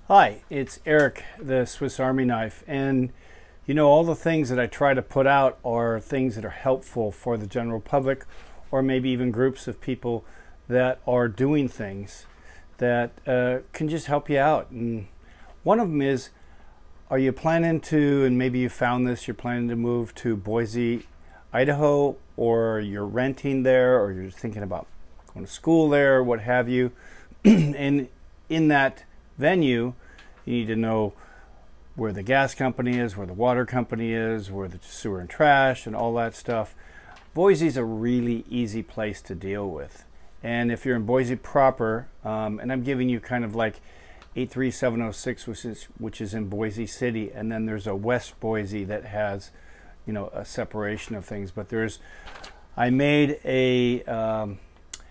Hi, it's Eric, the Swiss Army Knife, and you know, all the things that I try to put out are things that are helpful for the general public, or maybe even groups of people that are doing things that can just help you out. And one of them is, are you planning to, and maybe you found this, you're planning to move to Boise, Idaho, or you're renting there, or you're thinking about going to school there, what have you. And in that venue, you need to know where the gas company is, where the water company is, where the sewer and trash and all that stuff. Boise's a really easy place to deal with. And if you're in Boise proper, and I'm giving you kind of like 83706, which is in Boise City, and then there's a West Boise that has, you know, a separation of things. But I made a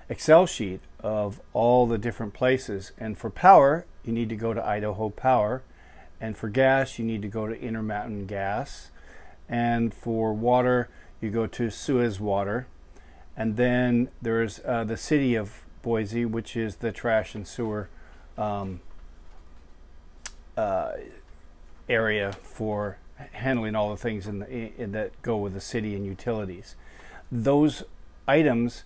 Excel sheet of all the different places, and for power you need to go to Idaho Power, and for gas you need to go to Intermountain Gas, and for water you go to Suez Water, and then there's the city of Boise, which is the trash and sewer area for handling all the things that go with the city and utilities. Those items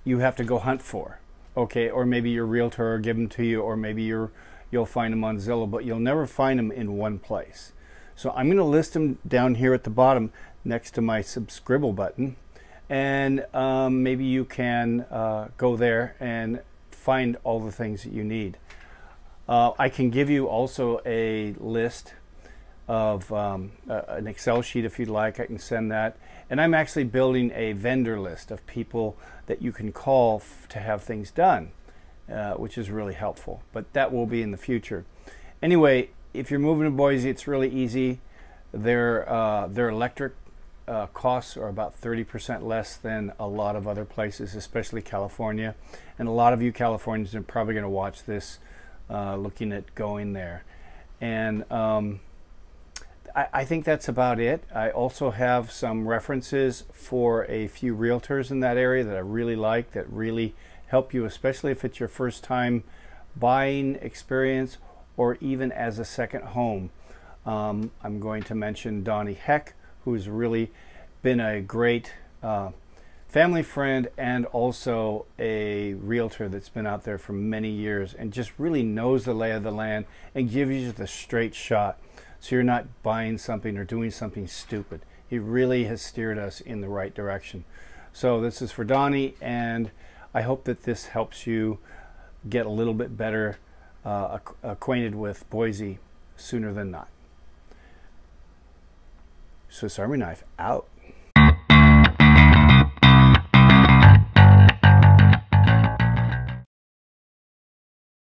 you have to go hunt for, okay? Or maybe your realtor will give them to you, or maybe you'll find them on Zillow, but you'll never find them in one place. So I'm going to list them down here at the bottom next to my subscribe button, and maybe you can go there and find all the things that you need. I can give you also a list of an Excel sheet if you'd like. I can send that. And I'm actually building a vendor list of people that you can call to have things done, which is really helpful. But that will be in the future. Anyway, if you're moving to Boise, it's really easy. Their electric costs are about 30% less than a lot of other places, especially California. And a lot of you Californians are probably going to watch this looking at going there. And I think that's about it. I also have some references for a few realtors in that area that I really like, that really help you, especially if it's your first time buying experience or even as a second home. I'm going to mention DonnyHeck, who's really been a great family friend and also a realtor that's been out there for many years and just really knows the lay of the land and gives you the straight shot, so you're not buying something or doing something stupid. He really has steered us in the right direction. So this is for Donny, and I hope that this helps you get a little bit better acquainted with Boise sooner than not. Swiss Army Knife out.